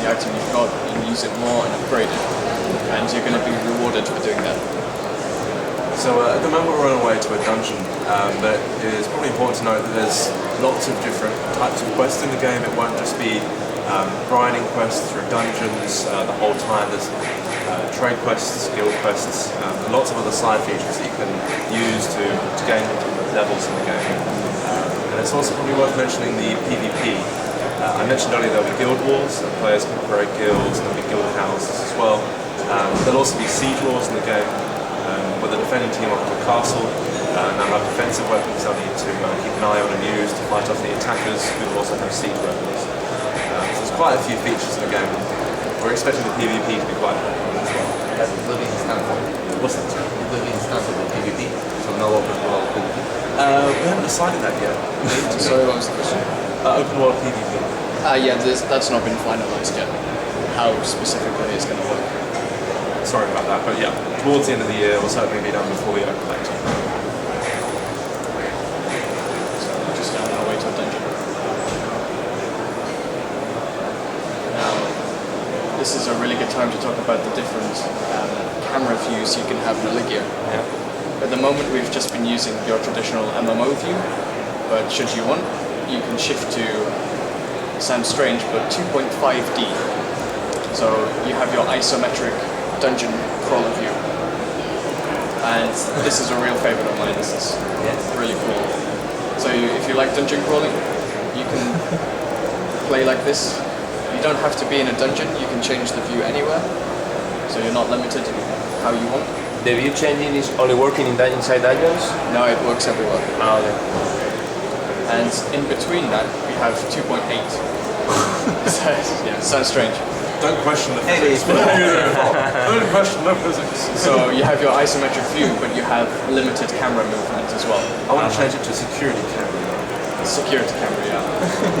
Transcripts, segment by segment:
item you've got and use it more and upgrade it. And you're going to be rewarded for doing that. So at the moment we're on our way to a dungeon, but it is probably important to note that there's lots of different types of quests in the game. It won't just be grinding quests through dungeons the whole time. There's trade quests, guild quests, and lots of other side features that you can use to gain levels in the game. And it's also probably worth mentioning the PvP. I mentioned earlier there'll be guild wars, so players can create guilds, and there'll be guild houses as well. There'll also be siege wars in the game, where the defending team will have a castle, and they'll have defensive weapons they'll need to keep an eye on and use to fight off the attackers, who will also have siege weapons. So there's quite a few features in the game. We're expecting the PvP to be quite popular as well. That will be instantable. What's that? It will be instantable PvP, so no open world PvP. We haven't decided that yet. Sorry, what was the question? Open world PvP. Yeah, that's not been finalised yet, how specifically it's going to work. Sorry about that, but yeah, towards the end of the year, we'll certainly be done before we open that. So we're just on our way to a dungeon. Now, this is a really good time to talk about the different camera views you can have in Eligium. Yeah. At the moment, we've just been using your traditional MMO view, but should you want, you can shift to, sounds strange, but 2.5D. So you have your isometric dungeon crawler view. And this is a real favorite of mine. This is really cool. So if you like dungeon crawling, you can play like this. You don't have to be in a dungeon, you can change the view anywhere. So you're not limited in how you want. The view changing is only working inside dungeons? No, it works everywhere. Ah, okay. And in between that, we have 2.8. So, yeah, sounds strange. Don't question the physics. Don't question the physics. So you have your isometric view, but you have limited camera movement as well. I want to change it to security camera. Security camera, yeah.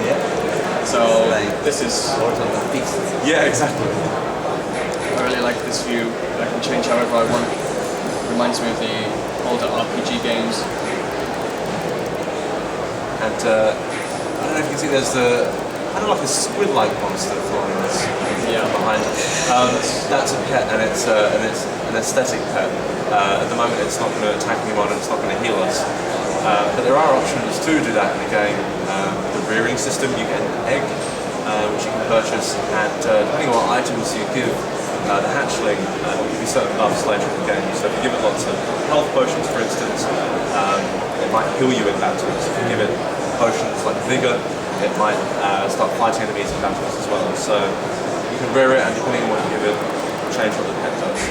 Yeah. So Like this is, sort of a fixed. Yeah, exactly. I really like this view. I can change however I want. Reminds me of the older RPG games. And I don't know if you can see there's kind of like a squid-like monster flying us behind it. That's a pet, and it's an aesthetic pet. At the moment, it's not going to attack anyone, and it's not going to heal us. But there are options to do that in the game. The rearing system, you get an egg, which you can purchase, and depending on what items you give the hatchling, will give you certain buffs later in the game. So if you give it lots of health potions, for instance, it might heal you in battles. If you give it potions like Vigor, it might start fighting enemies in battles as well. So you can rear it, and depending on what you give it, change what the pet does.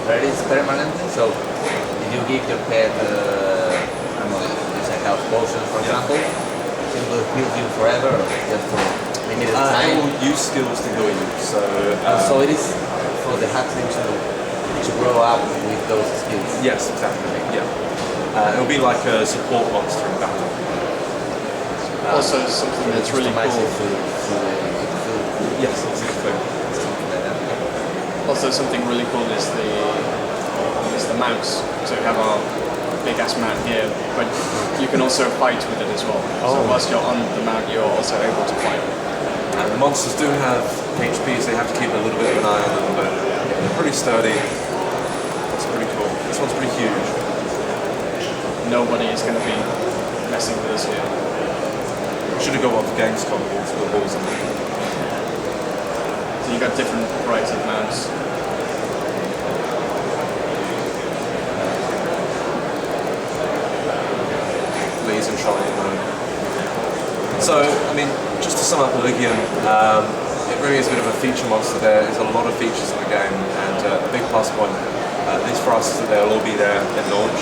But it is permanent, so if you give your pet, I don't know, it's a health potion, for example, it will heal you forever, or just for limited time. It will use skills to heal you. So So it is for the hatchling to grow up with those skills. yes, exactly. Yeah. It'll be like a support monster in battle. Also something that's really Customize cool. it to Yes, exactly. something like that. Also something really cool is the mouse. So you have a big ass mount here, but you can also fight with it as well. So whilst you're on the mount, you're also able to fight. And the monsters do have HP, so you have to keep a little bit of an eye on them, but they're pretty sturdy. It's pretty cool. This one's pretty huge. Nobody is going to be messing with us here. We should have got one for Gamescom with the balls in it. So you got different varieties of mounts. Please and shiny. So, I mean, just to sum up Eligium, it really is a bit of a feature monster there. There's a lot of features in the game, and a big plus point, at least for us, is that they'll all be there at launch.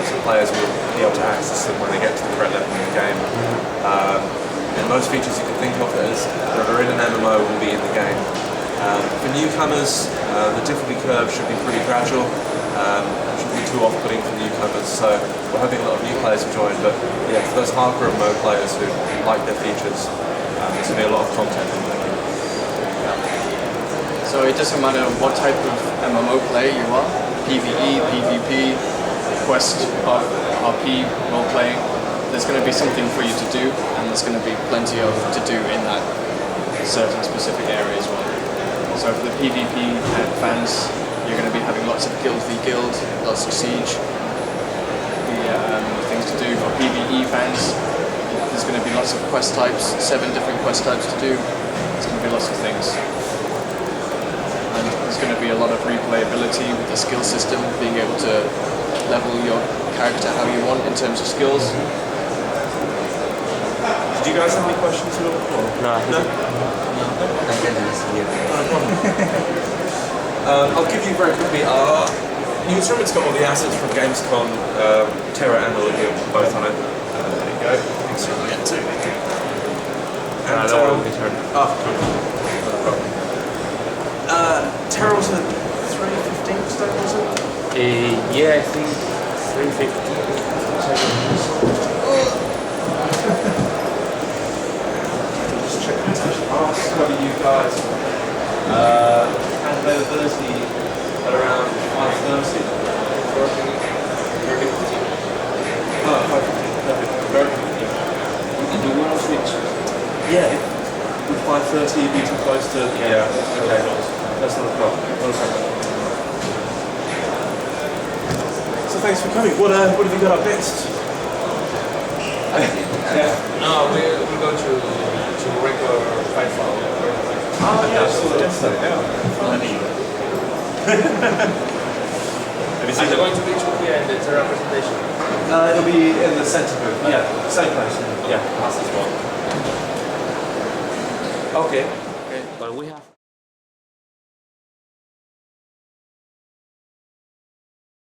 So players will be able to access them when they get to the correct level in the game. And most features you can think of that are in an MMO will be in the game. For newcomers, the difficulty curve should be pretty gradual. It shouldn't be too off-putting for newcomers, so we're hoping a lot of new players will join. But yeah, for those hardcore MMO players who like their features, there's going to be a lot of content in the game. So it doesn't matter what type of MMO player you are, PvE, PvP, Quest, RP, role-playing, there's going to be something for you to do, and there's going to be plenty of to do in that. certain specific area as well. So for the PvP fans, you're going to be having lots of guild v guild, lots of siege. The things to do for PvE fans, there's going to be lots of quest types, 7 different quest types to do. There's going to be lots of things. And there's going to be a lot of replayability with the skill system, being able to level your character how you want in terms of skills. Do you guys have any questions at all? Or? No. I can just hear. I'll give you very quickly. New instrument's got all the assets from Gamescom, Terra and Eligium, both on it. There you go. Thanks for that too. And that one will be turned. Oh, cool. No problem. Terra was at 315 today, was it? Yeah, I think 350. Just check the attached pass. What are you guys? And availability at around 5:30. Oh, 5:15. Perfect. Very good. You can do one on Switch. Yeah. Would 5:30 be too close to? Yeah. Okay. That's not a problem. Not a problem. So thanks for coming. What have you got up next? No, we go to regular fight file. Oh yeah, I saw that yesterday. Yeah. Are you going to be here in the Terra presentation? It'll be in the centre booth. Yeah, same place. Yeah. Us as well. Okay. But we have.